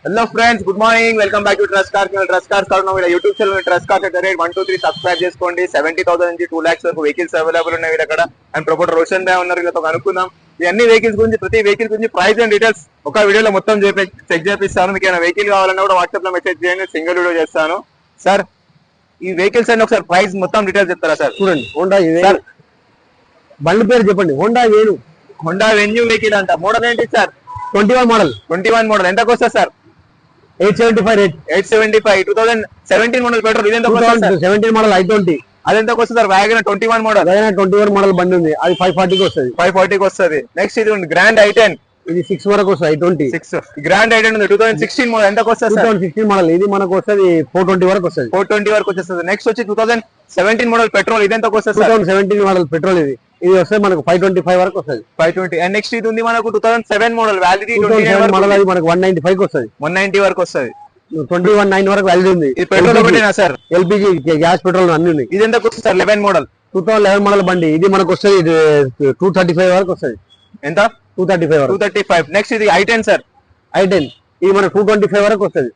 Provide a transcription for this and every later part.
Hello friends, good morning. Welcome back to Trust Cars. Trust Cars YouTube channel Trust Cars at the rate 123 subscribe చేసుకోండి. 70,000 నుంచి 2 lakhs వరకు vehicles available ఉన్నాయి అక్కడ. And promoter Roshan భాయ్ ఉన్నారు, వీళ్ళతో కనుక్కుందాం ఈ అన్ని వెహికల్స్ గురించి, ప్రతి వెహికల్ గురించి ప్రైస్ అండ్ డీటెయిల్స్ ఒక వీడియోలో మొత్తం చెక్ చేపిస్తాను. మీకు ఏమైనా వెహికల్ కావాలన్నా కూడా వాట్సాప్ లో మెసేజ్ చేయండి, సింగిల్ వీడియో చేస్తాను. సార్ ఈ వెహికల్స్ అన్ని ఒకసారి ప్రైస్ మొత్తం డీటెయిల్స్ చెప్తారా సార్? చూడండి, హోండా సార్ బండి పేరు చెప్పండి. హోండా వెన్యూ వెహికల్ అంట. మోడల్ ఏంటి సార్? 21 మోడల్. ఎంతకు వస్తుంది సార్? 875 రేట్. 875 2017 model petrol. ఇది ఎంత 17 మోడల్ i20. అది ఎంతకు వస్తుంది సార్? వ్యాగన్ 21 మోడల్ బండి ఉంది, అది 540 కి వస్తుంది. 540 కి వస్తుంది. నెక్స్ట్ ఇది ఉంది గ్రాండ్ i10. ఇది 6 వరకు వస్తుంది. i20 6 గ్రాండ్ i10 ఉంది 2016 మోడల్. ఎంతకు వస్తుంది? 2016 మోడల్. ఇది మనకు వస్తుంది 420 వరకు వస్తుంది. 420 వరకు వచ్చేస్తుంది. నెక్స్ట్ వచ్చి 2017 మోడల్ పెట్రోల్. ఇది ఎంతకు వస్తుంది? 2017 మోడల్ పెట్రోల్. ఇది వస్తే మనకు 525 వరకు వస్తుంది. 520. అండ్ నెక్స్ట్ ఇది ఉంది మనకు 2007 మోడల్ వ్యాలిడిటీ 2007 మోడల్. అది మనకు 195 కి వస్తుంది. 190 వరకు వస్తుంది. 21,9 వరకు వ్యాలిడిటీ ఉంది. ఇది పెట్రోల్ ఒకటేనా సార్? ఎల్పిజి గ్యాస్ పెట్రోల్ అన్ని ఉన్నాయి. ఇది ఎంతకు వస్తుంది సార్? 11 మోడల్. 2011 మోడల్ బండి. ఇది మనకు వస్తుంది 235 వరకు వస్తుంది. ఎంత? 235 వరకు. 235. నెక్స్ట్ ఇది i10 సార్. i10 ఇది మనకు 225 వరకు వస్తుంది.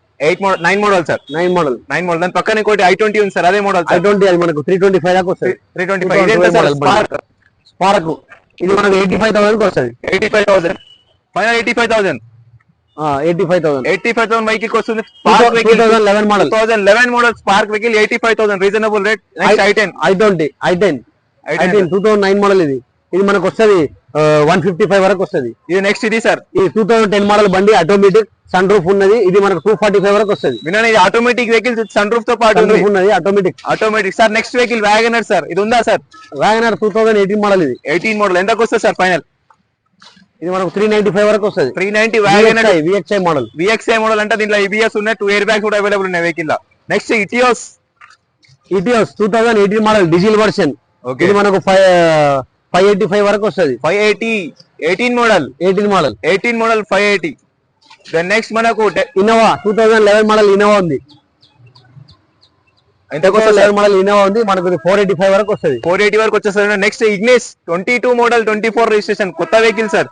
9 మోడల్ సార్. 9 మోడల్. దాని పక్కన ఇంకోటి i20 ఉంది సార్, అదే మోడల్. i20 అది మనకు 325 దాకా వస్తుంది. 325. ఇది ఎంత సార్? స్పార్క్. ఇది మనకు 85,000 కి వస్తుంది. 85,000. ఫైనల్ 85,000. 85,000 వెహికల్ వస్తుంది. 2011 model. 2011 model spark vehicle 85,000 reasonable rate. Next i10 2009 model. ఇది మనకు వస్తుంది 155 వరకు వస్తుంది. ఇది నెక్స్ట్ ఇది సార్. ఇది 2010 మోడల్ బండి, ఆటోమేటిక్, సన్ రూఫ్ ఉన్నది. ఇది మనకు 245 వరకు వస్తుంది. వినండి, ఇది ఆటోమేటిక్ వెహికల్, సన్ రూఫ్ తో పాటు ఉన్నది. Automatic sir. Next vehicle WagonR sir. ఇది ఉందా సార్? Wagon R 2018 model. ఇది 18 మోడల్. ఎంతకు వస్తుంది సార్ ఫైనల్? ఇది మనకు 395 వరకు వస్తుంది. 390 WagonR VXI model. VXI model అంటే దీంట్లో EBS ఉన్నాయి, 2 ఎయిర్ బ్యాగ్స్ కూడా అవైలబుల్ ఉన్నాయి వెహికల్ లో. Next Etios 2018 model diesel version. ఇది మనకు 585 వరకు వస్తుంది. 580. 18 మోడల్. 580. దెన్ నెక్స్ట్ మనకు ఇన్నోవా 2011 మోడల్ ఇన్నోవా ఉంది. ఎంతకు వస్తుంది? 11 మోడల్ ఇన్నోవా ఉంది, మనకు 485 వరకు వస్తుంది. 480 వరకు వచ్చేస్తుంది. నెక్స్ట్ ఇగ్నిస్ 22 మోడల్ 24 రిజిస్ట్రేషన్ కొత్త వెహికల్ సార్.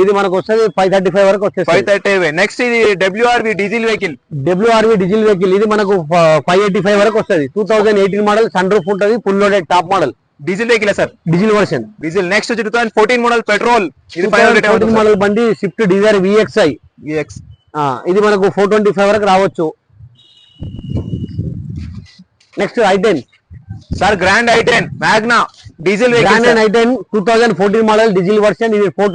ఇది మనకు వస్తుంది 535 వరకు వస్తుంది. 535. నెక్స్ట్ ఇది WRV డీజిల్ వెహికల్. ఇది మనకు 585 వరకు వస్తుంది. 2018 మోడల్, సన్ రూఫ్ ఉంటుంది, full loaded top model. Diesel vehicle sir. Diesel version. Next వచ్చి 2014 మోడల్ పెట్రోల్. ఇది 514 మోడల్ బండి, స్విఫ్ట్ డిజైర్ VXI. ఇది మనకు 425 వరకు రావచ్చు. Next i10 sir. Grand i10 Magna diesel vehicle. 2014 model diesel version. ఇది 420